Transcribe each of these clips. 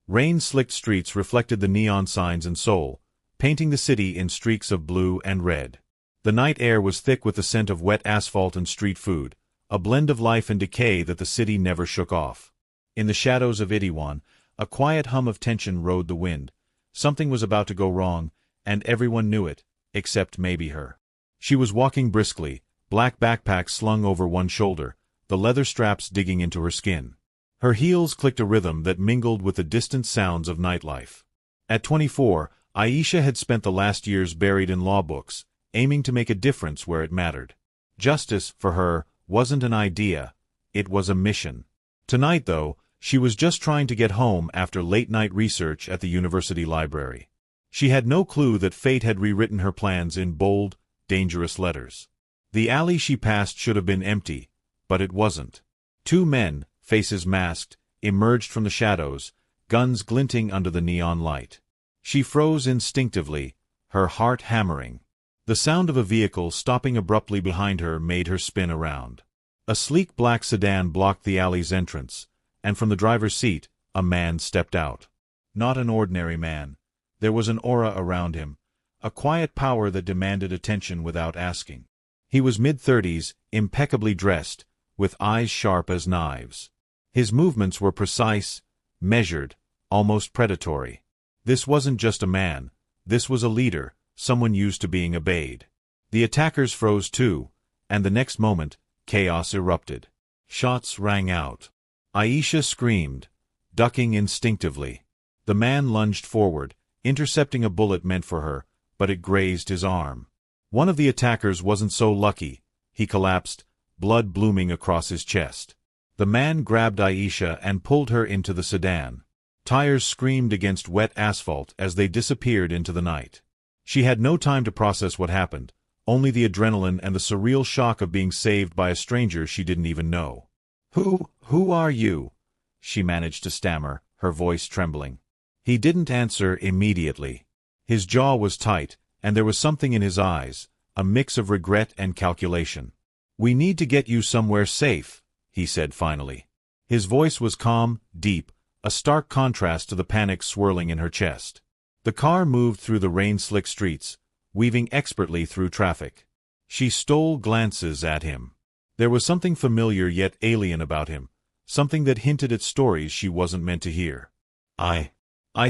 Rain-slicked streets reflected the neon signs in Seoul, painting the city in streaks of blue and red. The night air was thick with the scent of wet asphalt and street food, a blend of life and decay that the city never shook off. In the shadows of Itaewon, a quiet hum of tension rode the wind. Something was about to go wrong, and everyone knew it, except maybe her. She was walking briskly, black backpack slung over one shoulder, the leather straps digging into her skin. Her heels clicked a rhythm that mingled with the distant sounds of nightlife. At 24, Aisha had spent the last years buried in law books, aiming to make a difference where it mattered. Justice, for her, wasn't an idea, it was a mission. Tonight, though, she was just trying to get home after late-night research at the university library. She had no clue that fate had rewritten her plans in bold, dangerous letters. The alley she passed should have been empty, but it wasn't. Two men, faces masked, emerged from the shadows, guns glinting under the neon light. She froze instinctively, her heart hammering. The sound of a vehicle stopping abruptly behind her made her spin around. A sleek black sedan blocked the alley's entrance, and from the driver's seat, a man stepped out. Not an ordinary man. There was an aura around him, a quiet power that demanded attention without asking. He was mid-30s, impeccably dressed, with eyes sharp as knives. His movements were precise, measured, almost predatory. This wasn't just a man, this was a leader, someone used to being obeyed. The attackers froze too, and the next moment, chaos erupted. Shots rang out. Aisha screamed, ducking instinctively. The man lunged forward, intercepting a bullet meant for her, but it grazed his arm. One of the attackers wasn't so lucky. He collapsed, blood blooming across his chest. The man grabbed Aisha and pulled her into the sedan. Tires screamed against wet asphalt as they disappeared into the night. She had no time to process what happened, only the adrenaline and the surreal shock of being saved by a stranger she didn't even know. Who are you?" she managed to stammer, her voice trembling. He didn't answer immediately. His jaw was tight, and there was something in his eyes, a mix of regret and calculation. "We need to get you somewhere safe," he said finally. His voice was calm, deep, a stark contrast to the panic swirling in her chest. The car moved through the rain-slick streets, weaving expertly through traffic. She stole glances at him. There was something familiar yet alien about him, something that hinted at stories she wasn't meant to hear. I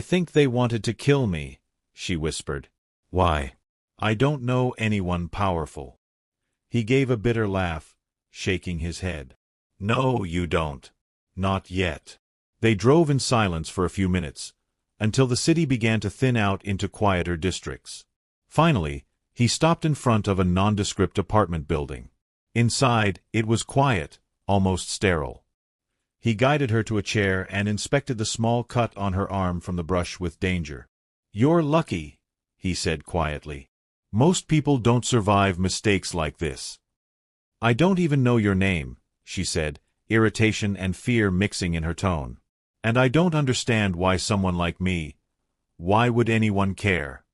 think they wanted to kill me," she whispered. "Why?" "I don't know anyone powerful." He gave a bitter laugh, shaking his head. "No, you don't. Not yet." They drove in silence for a few minutes, until the city began to thin out into quieter districts. Finally, he stopped in front of a nondescript apartment building. Inside, it was quiet, almost sterile. He guided her to a chair and inspected the small cut on her arm from the brush with danger. "You're lucky," he said quietly. "Most people don't survive mistakes like this." "I don't even know your name," she said, irritation and fear mixing in her tone. "And I don't understand why someone like me. Why would anyone care?"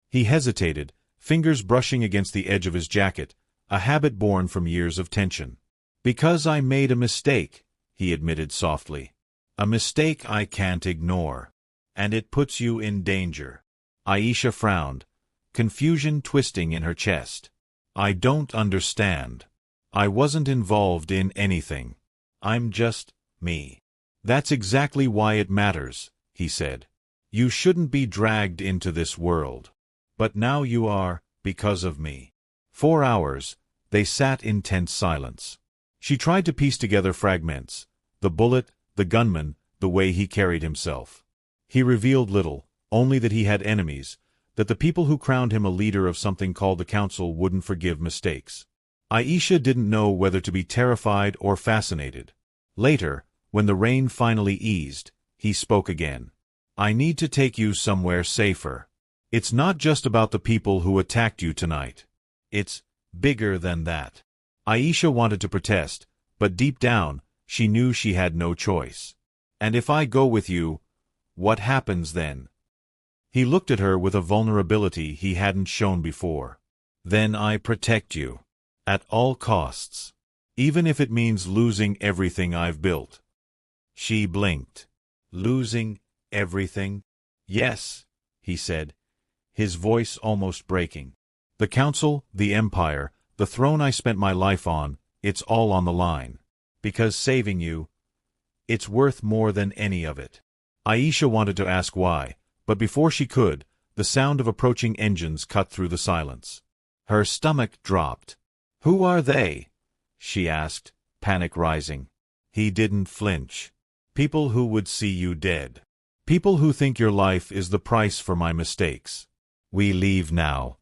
He hesitated, fingers brushing against the edge of his jacket, a habit born from years of tension. "Because I made a mistake," he admitted softly. "A mistake I can't ignore. And it puts you in danger." Aisha frowned, confusion twisting in her chest. "I don't understand. I wasn't involved in anything. I'm just me." "That's exactly why it matters," he said. "You shouldn't be dragged into this world. But now you are, because of me." 4 hours, they sat in tense silence. She tried to piece together fragments, the bullet, the gunman, the way he carried himself. He revealed little, only that he had enemies, that the people who crowned him a leader of something called the Council wouldn't forgive mistakes. Aisha didn't know whether to be terrified or fascinated. Later, when the rain finally eased, he spoke again. "I need to take you somewhere safer. It's not just about the people who attacked you tonight. It's bigger than that." Aisha wanted to protest, but deep down, she knew she had no choice. "And if I go with you, what happens then?" He looked at her with a vulnerability he hadn't shown before. "Then I protect you. At all costs. Even if it means losing everything I've built." She blinked. "Losing Everything? Yes, he said, his voice almost breaking. The council, the empire, the throne I spent my life on, it's all on the line. Because saving you, it's worth more than any of it. Aisha wanted to ask why, but before she could, the sound of approaching engines cut through the silence. Her stomach dropped. "Who are they?" she asked, panic rising. He didn't flinch. "People who would see you dead. People who think your life is the price for my mistakes. We leave now."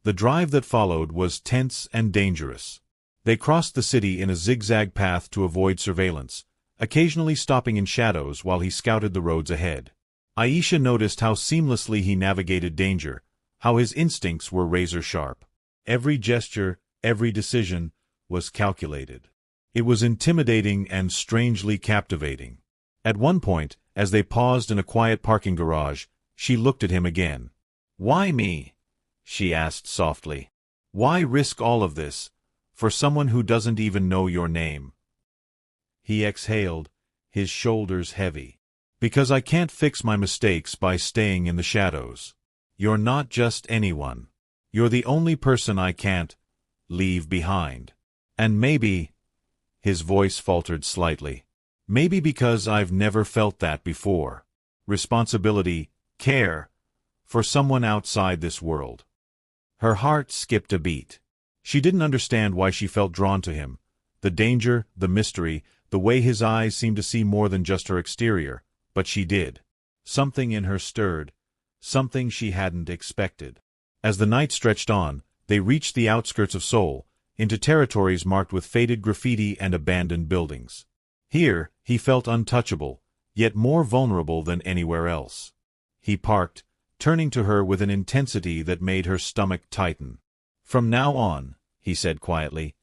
The drive that followed was tense and dangerous. They crossed the city in a zigzag path to avoid surveillance, occasionally stopping in shadows while he scouted the roads ahead. Aisha noticed how seamlessly he navigated danger, how his instincts were razor-sharp. Every gesture, every decision, was calculated. It was intimidating and strangely captivating. At one point, as they paused in a quiet parking garage, she looked at him again. "Why me?" she asked softly. "Why risk all of this, for someone who doesn't even know your name?" He exhaled, his shoulders heavy. "Because I can't fix my mistakes by staying in the shadows. You're not just anyone. You're the only person I can't leave behind. And maybe," his voice faltered slightly, "maybe because I've never felt that before. Responsibility, care, for someone outside this world." Her heart skipped a beat. She didn't understand why she felt drawn to him. The danger, the mystery, the way his eyes seemed to see more than just her exterior, but she did. Something in her stirred, something she hadn't expected. As the night stretched on, they reached the outskirts of Seoul, into territories marked with faded graffiti and abandoned buildings. Here, he felt untouchable, yet more vulnerable than anywhere else. He parked, turning to her with an intensity that made her stomach tighten. "From now on," he said quietly,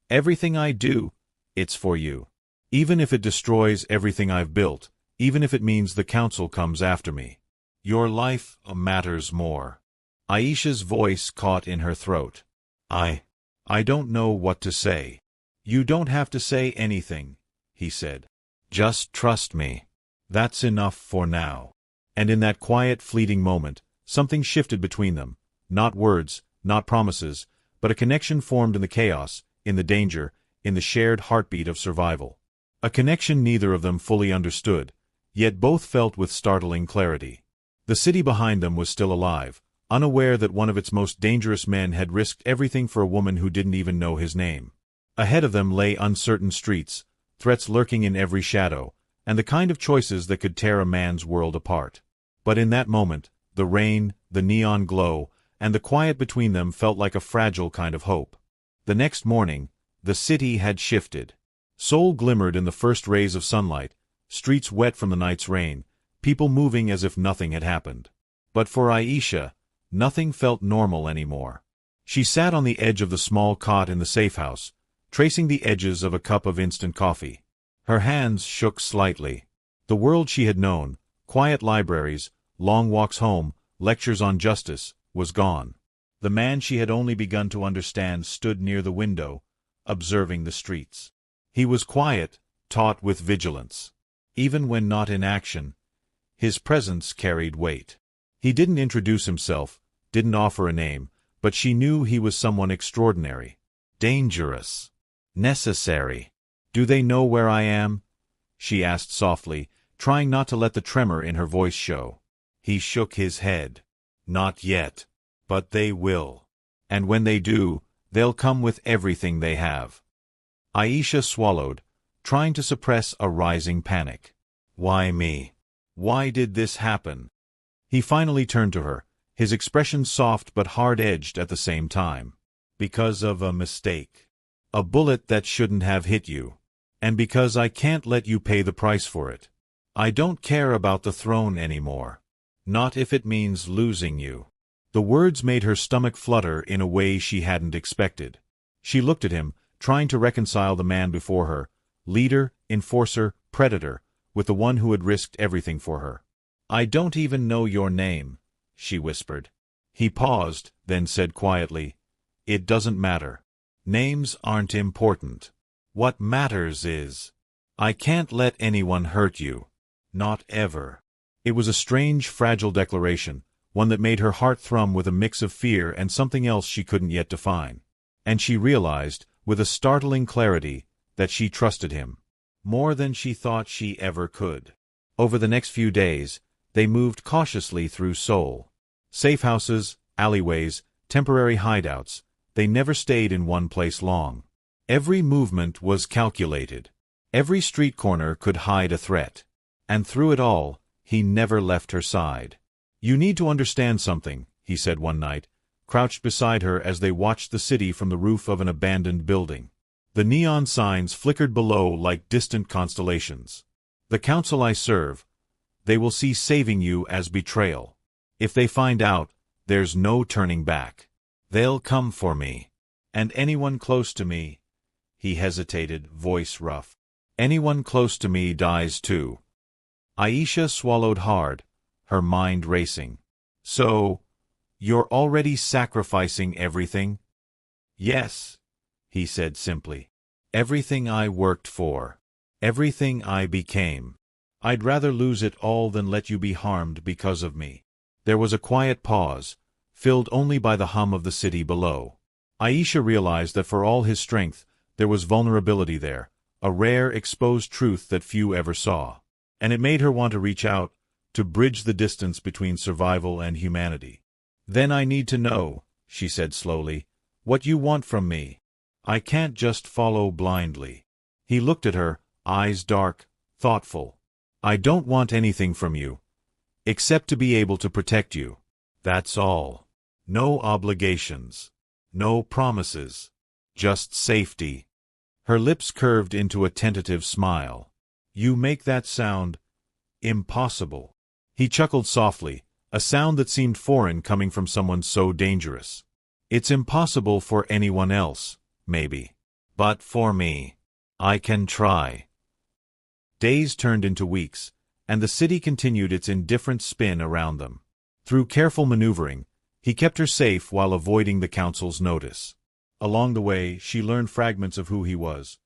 "everything I do, it's for you. Even if it destroys everything I've built, even if it means the council comes after me. Your life matters more." Aisha's voice caught in her throat. I don't know what to say." "You don't have to say anything," he said. "Just trust me. That's enough for now." And in that quiet, fleeting moment, something shifted between them. Not words, not promises, but a connection formed in the chaos, in the danger, in the shared heartbeat of survival. A connection neither of them fully understood, yet both felt with startling clarity. The city behind them was still alive, unaware that one of its most dangerous men had risked everything for a woman who didn't even know his name. Ahead of them lay uncertain streets, threats lurking in every shadow, and the kind of choices that could tear a man's world apart. But in that moment, the rain, the neon glow, and the quiet between them felt like a fragile kind of hope. The next morning, the city had shifted. Seoul glimmered in the first rays of sunlight, streets wet from the night's rain, people moving as if nothing had happened. But for Aisha, nothing felt normal anymore. She sat on the edge of the small cot in the safe house, tracing the edges of a cup of instant coffee. Her hands shook slightly. The world she had known, quiet libraries, long walks home, lectures on justice, was gone. The man she had only begun to understand stood near the window, observing the streets. He was quiet, taut with vigilance. Even when not in action, his presence carried weight. He didn't introduce himself, didn't offer a name, but she knew he was someone extraordinary. Dangerous. Necessary. "Do they know where I am?" she asked softly, trying not to let the tremor in her voice show. He shook his head. "Not yet. But they will. And when they do, they'll come with everything they have." Aisha swallowed, trying to suppress a rising panic. "Why me? Why did this happen?" He finally turned to her, his expression soft but hard-edged at the same time. "Because of a mistake. A bullet that shouldn't have hit you. And because I can't let you pay the price for it. I don't care about the throne anymore. Not if it means losing you." The words made her stomach flutter in a way she hadn't expected. She looked at him, trying to reconcile the man before her, leader, enforcer, predator, with the one who had risked everything for her. "I don't even know your name," she whispered. He paused, then said quietly, "It doesn't matter. Names aren't important. What matters is, I can't let anyone hurt you. Not ever." It was a strange, fragile declaration, one that made her heart thrum with a mix of fear and something else she couldn't yet define. And she realized, with a startling clarity, that she trusted him. More than she thought she ever could. Over the next few days, they moved cautiously through Seoul. Safe houses, alleyways, temporary hideouts, they never stayed in one place long. Every movement was calculated. Every street corner could hide a threat. And through it all, he never left her side. "You need to understand something," he said one night, crouched beside her as they watched the city from the roof of an abandoned building. The neon signs flickered below like distant constellations. "The council I serve, they will see saving you as betrayal. If they find out, there's no turning back. They'll come for me. And anyone close to me," he hesitated, voice rough, "anyone close to me dies too." Aisha swallowed hard, her mind racing. "So, you're already sacrificing everything?" "Yes," he said simply. "Everything I worked for. Everything I became. I'd rather lose it all than let you be harmed because of me." There was a quiet pause, filled only by the hum of the city below. Aisha realized that for all his strength, there was vulnerability there, a rare, exposed truth that few ever saw. And it made her want to reach out, to bridge the distance between survival and humanity. "Then I need to know," she said slowly, "what you want from me. I can't just follow blindly." He looked at her, eyes dark, thoughtful. "I don't want anything from you, except to be able to protect you. That's all. No obligations. No promises. Just safety." Her lips curved into a tentative smile. "You make that sound impossible." He chuckled softly, a sound that seemed foreign coming from someone so dangerous. "It's impossible for anyone else, maybe. But for me, I can try." Days turned into weeks, and the city continued its indifferent spin around them. Through careful maneuvering, he kept her safe while avoiding the council's notice. Along the way, she learned fragments of who he was.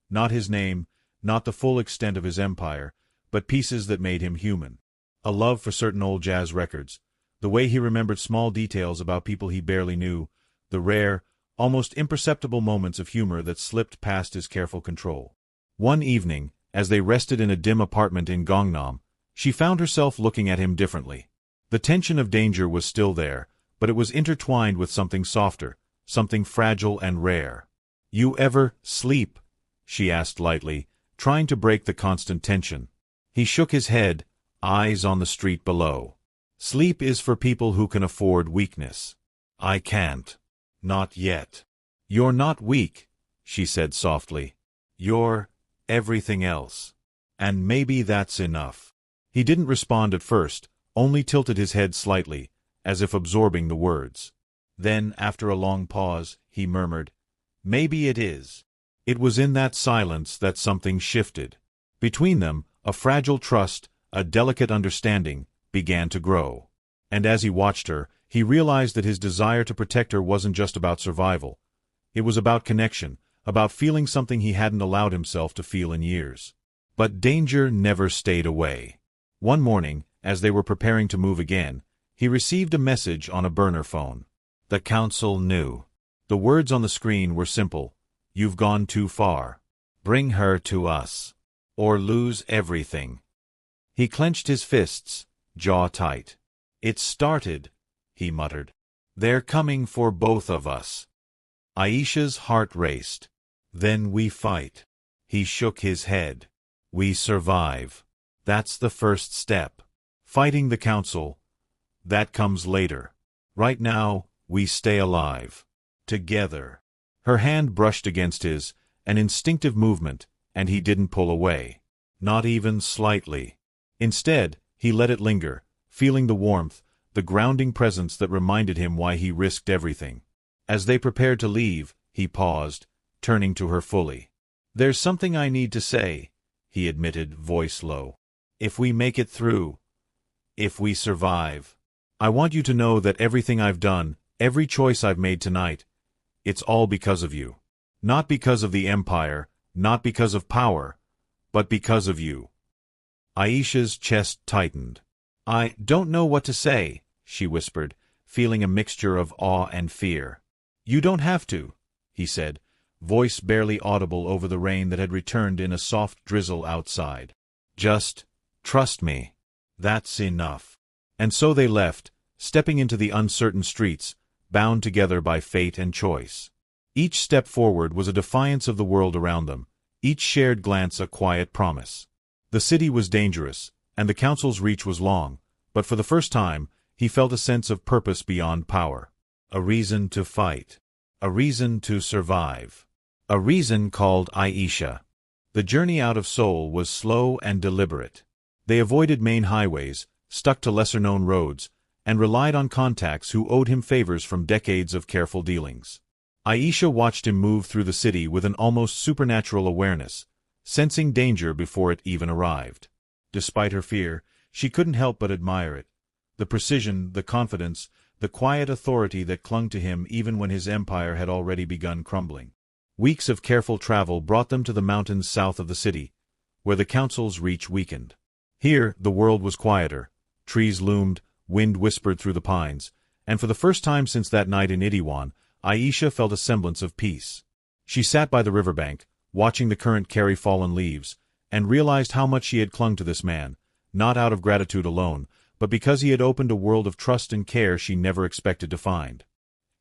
Not his name, not the full extent of his empire, but pieces that made him human. A love for certain old jazz records, the way he remembered small details about people he barely knew, the rare, almost imperceptible moments of humor that slipped past his careful control. One evening, as they rested in a dim apartment in Gangnam, she found herself looking at him differently. The tension of danger was still there, but it was intertwined with something softer, something fragile and rare. "You ever sleep?" she asked lightly, trying to break the constant tension. He shook his head, eyes on the street below. "Sleep is for people who can afford weakness. I can't. Not yet." "You're not weak," she said softly. "You're everything else. And maybe that's enough." He didn't respond at first, only tilted his head slightly, as if absorbing the words. Then, after a long pause, he murmured, "Maybe it is." It was in that silence that something shifted. Between them, a fragile trust, a delicate understanding, began to grow. And as he watched her, he realized that his desire to protect her wasn't just about survival. It was about connection, about feeling something he hadn't allowed himself to feel in years. But danger never stayed away. One morning, as they were preparing to move again, he received a message on a burner phone. The council knew. The words on the screen were simple. "You've gone too far. Bring her to us. Or lose everything." He clenched his fists, jaw tight. "It started," he muttered. "They're coming for both of us." Aisha's heart raced. "Then we fight." He shook his head. "We survive. That's the first step. Fighting the council, that comes later. Right now, we stay alive. Together." Her hand brushed against his, an instinctive movement, and he didn't pull away. Not even slightly. Instead, he let it linger, feeling the warmth, the grounding presence that reminded him why he risked everything. As they prepared to leave, he paused, turning to her fully. "There's something I need to say," he admitted, voice low. "If we make it through, if we survive, I want you to know that everything I've done, every choice I've made tonight, it's all because of you. Not because of the Empire, not because of power, but because of you." Aisha's chest tightened. I don't know what to say, she whispered, feeling a mixture of awe and fear. You don't have to, he said, voice barely audible over the rain that had returned in a soft drizzle outside. Just trust me. That's enough. And so they left, stepping into the uncertain streets, bound together by fate and choice. Each step forward was a defiance of the world around them, each shared glance a quiet promise. The city was dangerous, and the council's reach was long, but for the first time, he felt a sense of purpose beyond power. A reason to fight. A reason to survive. A reason called Aisha. The journey out of Seoul was slow and deliberate. They avoided main highways, stuck to lesser-known roads, and relied on contacts who owed him favors from decades of careful dealings. Aisha watched him move through the city with an almost supernatural awareness, sensing danger before it even arrived. Despite her fear, she couldn't help but admire it. The precision, the confidence, the quiet authority that clung to him even when his empire had already begun crumbling. Weeks of careful travel brought them to the mountains south of the city, where the council's reach weakened. Here, the world was quieter. Trees loomed, wind whispered through the pines, and for the first time since that night in Itaewon, Aisha felt a semblance of peace. She sat by the riverbank, watching the current carry fallen leaves, and realized how much she had clung to this man, not out of gratitude alone, but because he had opened a world of trust and care she never expected to find.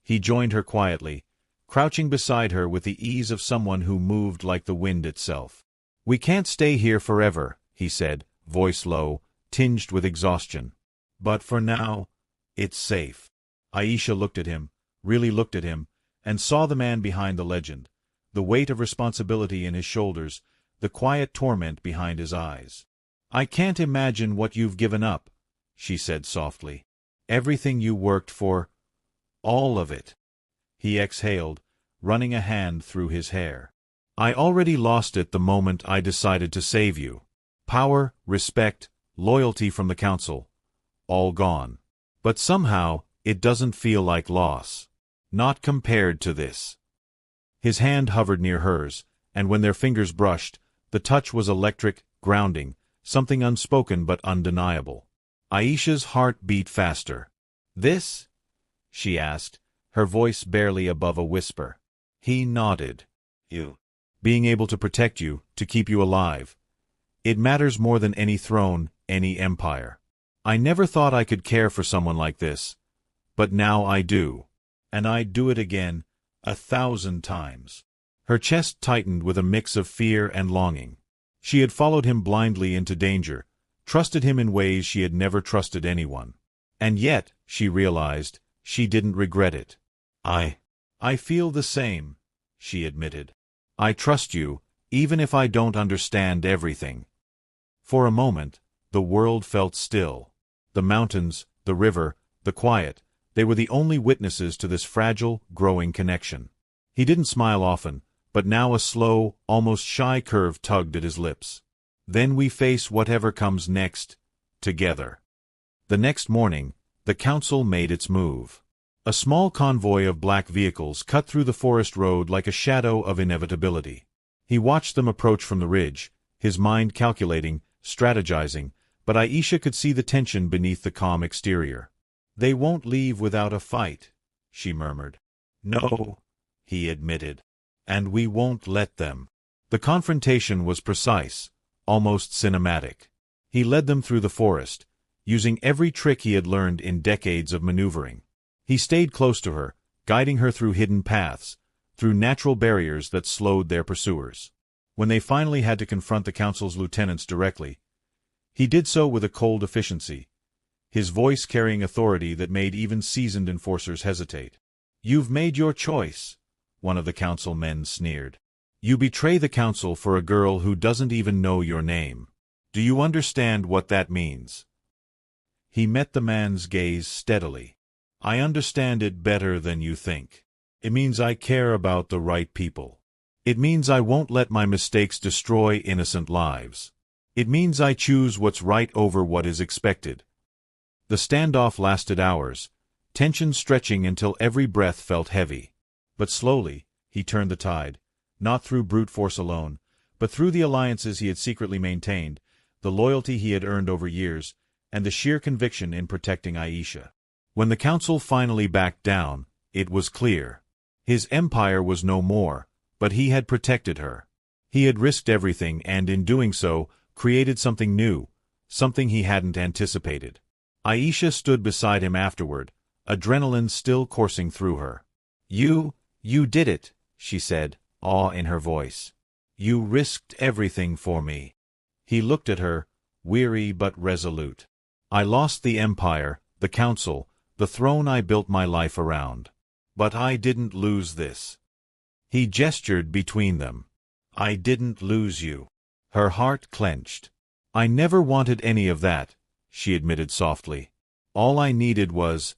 He joined her quietly, crouching beside her with the ease of someone who moved like the wind itself. "We can't stay here forever," he said, voice low, tinged with exhaustion. "But for now, it's safe." Aisha looked at him, really looked at him, and saw the man behind the legend, the weight of responsibility in his shoulders, the quiet torment behind his eyes. "I can't imagine what you've given up," she said softly. "Everything you worked for, all of it." He exhaled, running a hand through his hair. "I already lost it the moment I decided to save you. Power, respect, loyalty from the council, all gone. But somehow, it doesn't feel like loss. Not compared to this." His hand hovered near hers, and when their fingers brushed, the touch was electric, grounding, something unspoken but undeniable. Aisha's heart beat faster. "This?" she asked, her voice barely above a whisper. He nodded. "You. Being able to protect you, to keep you alive. It matters more than any throne, any empire. I never thought I could care for someone like this. But now I do. And I'd do it again, 1,000 times." Her chest tightened with a mix of fear and longing. She had followed him blindly into danger, trusted him in ways she had never trusted anyone. And yet, she realized, she didn't regret it. I feel the same," she admitted. "I trust you, even if I don't understand everything." For a moment, the world felt still. The mountains, the river, the quiet, they were the only witnesses to this fragile, growing connection. He didn't smile often, but now a slow, almost shy curve tugged at his lips. "Then we face whatever comes next, together." The next morning, the council made its move. A small convoy of black vehicles cut through the forest road like a shadow of inevitability. He watched them approach from the ridge, his mind calculating, strategizing, but Aisha could see the tension beneath the calm exterior. "They won't leave without a fight," she murmured. "No," he admitted. "And we won't let them." The confrontation was precise, almost cinematic. He led them through the forest, using every trick he had learned in decades of maneuvering. He stayed close to her, guiding her through hidden paths, through natural barriers that slowed their pursuers. When they finally had to confront the council's lieutenants directly, he did so with a cold efficiency, his voice carrying authority that made even seasoned enforcers hesitate. "You've made your choice," one of the council men sneered. "You betray the council for a girl who doesn't even know your name. Do you understand what that means?" He met the man's gaze steadily. "I understand it better than you think. It means I care about the right people. It means I won't let my mistakes destroy innocent lives. It means I choose what's right over what is expected." The standoff lasted hours, tension stretching until every breath felt heavy. But slowly, he turned the tide, not through brute force alone, but through the alliances he had secretly maintained, the loyalty he had earned over years, and the sheer conviction in protecting Aisha. When the council finally backed down, it was clear. His empire was no more, but he had protected her. He had risked everything and, in doing so, created something new, something he hadn't anticipated. Aisha stood beside him afterward, adrenaline still coursing through her. You did it," she said, awe in her voice. "You risked everything for me." He looked at her, weary but resolute. "I lost the empire, the council, the throne I built my life around. But I didn't lose this." He gestured between them. "I didn't lose you." Her heart clenched. "I never wanted any of that," she admitted softly. "All I needed was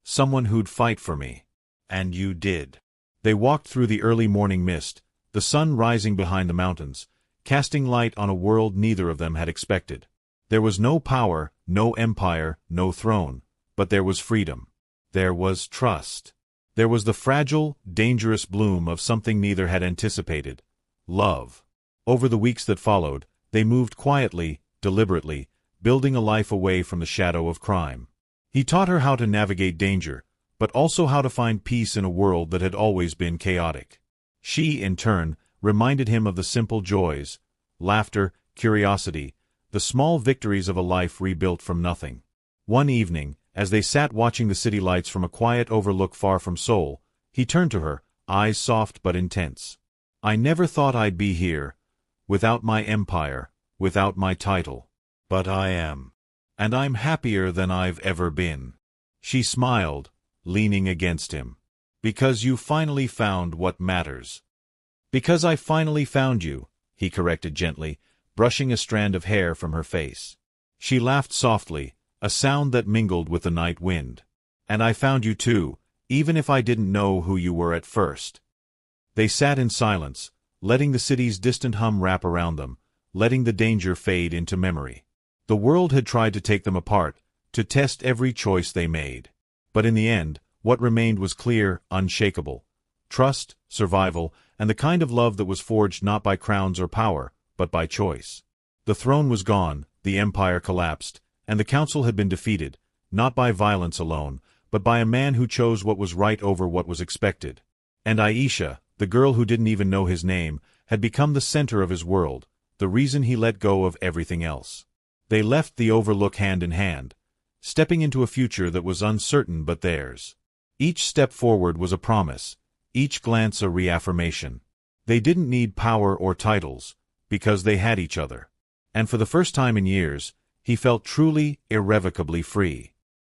someone who'd fight for me. And you did." They walked through the early morning mist, the sun rising behind the mountains, casting light on a world neither of them had expected. There was no power, no empire, no throne, but there was freedom. There was trust. There was the fragile, dangerous bloom of something neither had anticipated: love. Over the weeks that followed, they moved quietly, deliberately, building a life away from the shadow of crime. He taught her how to navigate danger, but also how to find peace in a world that had always been chaotic. She, in turn, reminded him of the simple joys, laughter, curiosity, the small victories of a life rebuilt from nothing. One evening, as they sat watching the city lights from a quiet overlook far from Seoul, he turned to her, eyes soft but intense. "I never thought I'd be here, without my empire, without my title. But I am. And I'm happier than I've ever been." She smiled, leaning against him. "Because you finally found what matters." "Because I finally found you," he corrected gently, brushing a strand of hair from her face. She laughed softly, a sound that mingled with the night wind. "And I found you too, even if I didn't know who you were at first." They sat in silence, letting the city's distant hum wrap around them, letting the danger fade into memory. The world had tried to take them apart, to test every choice they made. But in the end, what remained was clear, unshakable: trust, survival, and the kind of love that was forged not by crowns or power, but by choice. The throne was gone, the empire collapsed, and the council had been defeated, not by violence alone, but by a man who chose what was right over what was expected. And Aisha, the girl who didn't even know his name, had become the center of his world, the reason he let go of everything else. They left the overlook hand in hand, stepping into a future that was uncertain but theirs. Each step forward was a promise, each glance a reaffirmation. They didn't need power or titles, because they had each other. And for the first time in years, he felt truly, irrevocably free.